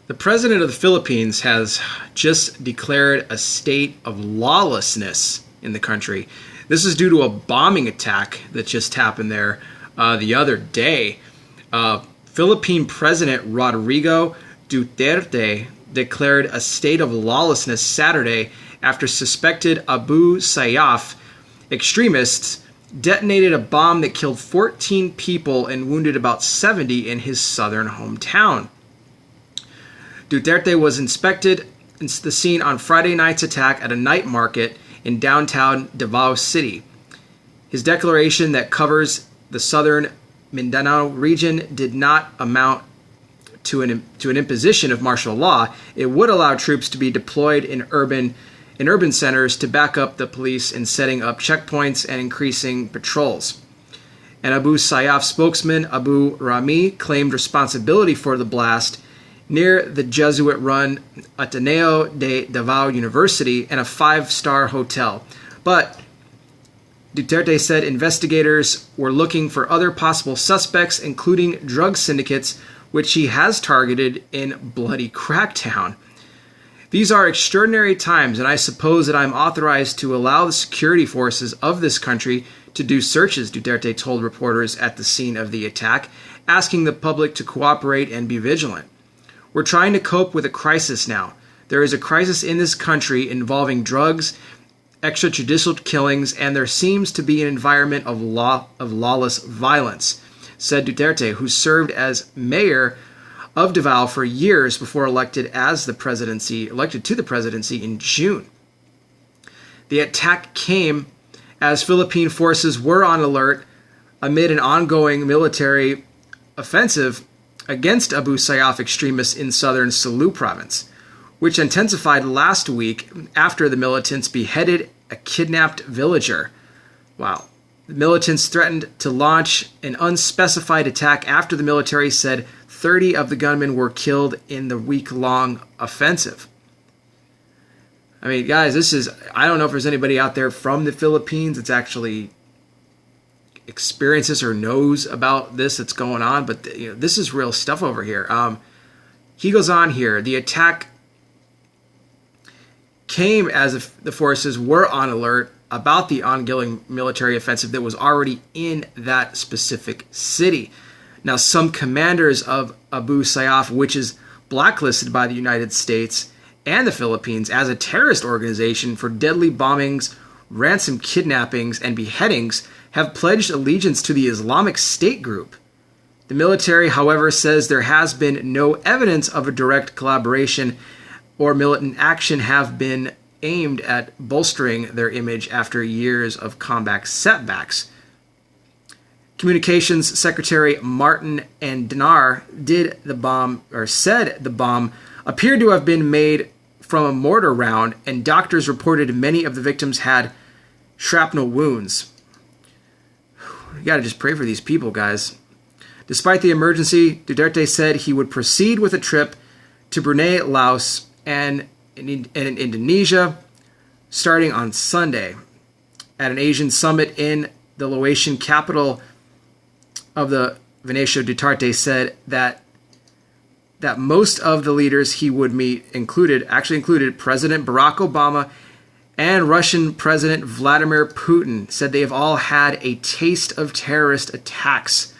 The president of the Philippines has just declared a state of lawlessness in the country. This is due to a bombing attack that just happened there the other day. Philippine President Rodrigo Duterte declared a state of lawlessness Saturday after suspected Abu Sayyaf extremists detonated a bomb that killed 14 people and wounded about 70 in his southern hometown. Duterte was inspected the scene on Friday night's attack at a night market in downtown Davao City. His declaration that covers the southern Mindanao region did not amount to an imposition of martial law. It would allow troops to be deployed in urban centers to back up the police in setting up checkpoints and increasing patrols. An Abu Sayyaf spokesman, Abu Rami, claimed responsibility for the blast near the Jesuit-run Ateneo de Davao University and a five-star hotel. But Duterte said investigators were looking for other possible suspects, including drug syndicates, which he has targeted in bloody crackdown. These are extraordinary times, and I suppose that I'm authorized to allow the security forces of this country to do searches, Duterte told reporters at the scene of the attack, asking the public to cooperate and be vigilant. We're trying to cope with a crisis now. There is a crisis in this country involving drugs, extrajudicial killings, and there seems to be an environment of lawless violence, said Duterte, who served as mayor of Davao for years before elected to the presidency in June. The attack came as Philippine forces were on alert amid an ongoing military offensive against Abu Sayyaf extremists in southern Sulu province, which intensified last week after the militants beheaded a kidnapped villager. Wow. The militants threatened to launch an unspecified attack after the military said 30 of the gunmen were killed in the week-long offensive. I mean, guys, I don't know if there's anybody out there from the Philippines that's actually experiences or knows about this that's going on, but this is real stuff over here. He goes on here, the attack came as if the forces were on alert about the ongoing military offensive that was already in that specific city. Now, some commanders of Abu Sayyaf, which is blacklisted by the United States and the Philippines as a terrorist organization for deadly bombings, ransom kidnappings, and beheadings, have pledged allegiance to the Islamic State group. The military, however, says there has been no evidence of a direct collaboration or militant action have been aimed at bolstering their image after years of combat setbacks. Communications Secretary Martin Andinar said the bomb appeared to have been made from a mortar round, and doctors reported many of the victims had shrapnel wounds. You gotta just pray for these people, guys. Despite the emergency, Duterte said he would proceed with a trip to Brunei, Laos, and in Indonesia starting on Sunday. At an Asian summit in the Laotian capital of the Venetia, Duterte said that most of the leaders he would meet included President Barack Obama and Russian President Vladimir Putin. Said they have all had a taste of terrorist attacks.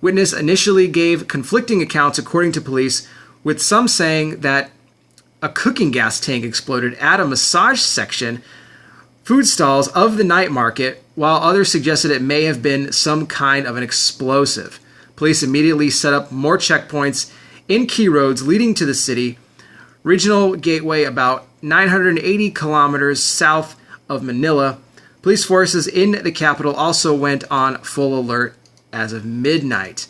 Witness initially gave conflicting accounts according to police, with some saying that a cooking gas tank exploded at a massage section, food stalls of the night market, while others suggested it may have been some kind of an explosive. Police immediately set up more checkpoints in key roads leading to the city, regional gateway about 980 kilometers south of Manila. Police forces in the capital also went on full alert as of midnight.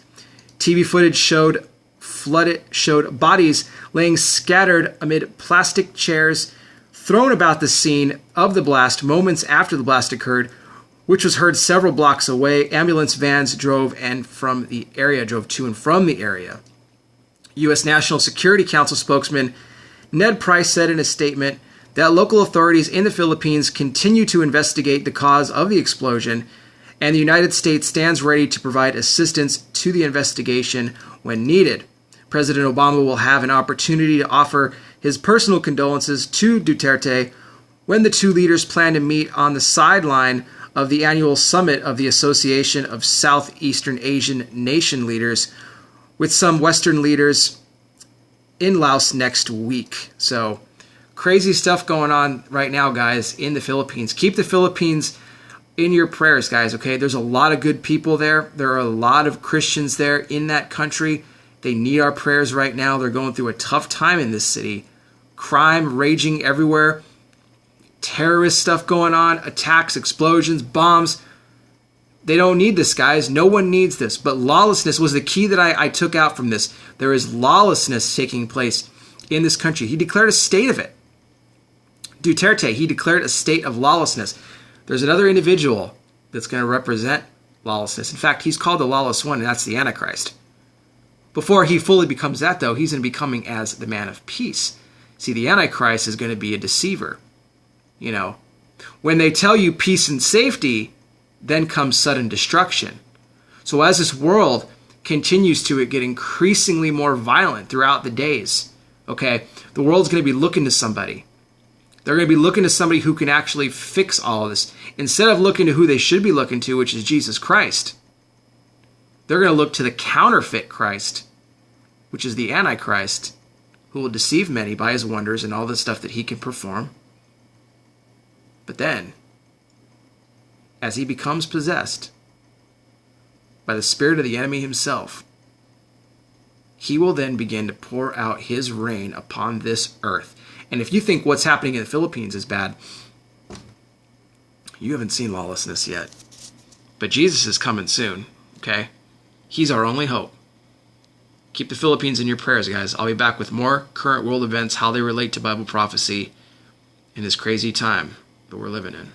TV footage showed bodies laying scattered amid plastic chairs thrown about the scene of the blast moments after the blast occurred, which was heard several blocks away. Ambulance vans drove to and from the area. U.S. National Security Council spokesman Ned Price said in a statement that local authorities in the Philippines continue to investigate the cause of the explosion, and the United States stands ready to provide assistance to the investigation when needed. President Obama will have an opportunity to offer his personal condolences to Duterte when the two leaders plan to meet on the sideline of the annual summit of the Association of Southeastern Asian Nation Leaders with some Western leaders in Laos next week. So crazy stuff going on right now, guys, in the Philippines. Keep the Philippines in your prayers, guys, okay? There's a lot of good people there. There are a lot of Christians there in that country. They need our prayers right now. They're going through a tough time in this city. Crime raging everywhere. Terrorist stuff going on. Attacks, explosions, bombs. They don't need this, guys. No one needs this. But lawlessness was the key that I took out from this. There is lawlessness taking place in this country. He declared a state of it. Duterte, he declared a state of lawlessness. There's another individual that's going to represent lawlessness. In fact, he's called the lawless one, and that's the Antichrist. Before he fully becomes that, though, he's going to be coming as the man of peace. See, the Antichrist is going to be a deceiver. You know, when they tell you peace and safety, then comes sudden destruction. So as this world continues to get increasingly more violent throughout the days, okay, the world's going to be looking to somebody. They're going to be looking to somebody who can actually fix all of this. Instead of looking to who they should be looking to, which is Jesus Christ, they're going to look to the counterfeit Christ, which is the Antichrist, who will deceive many by his wonders and all the stuff that he can perform. But then, as he becomes possessed by the spirit of the enemy himself, he will then begin to pour out his reign upon this earth. And if you think what's happening in the Philippines is bad, you haven't seen lawlessness yet. But Jesus is coming soon, okay? He's our only hope. Keep the Philippines in your prayers, guys. I'll be back with more current world events, how they relate to Bible prophecy in this crazy time that we're living in.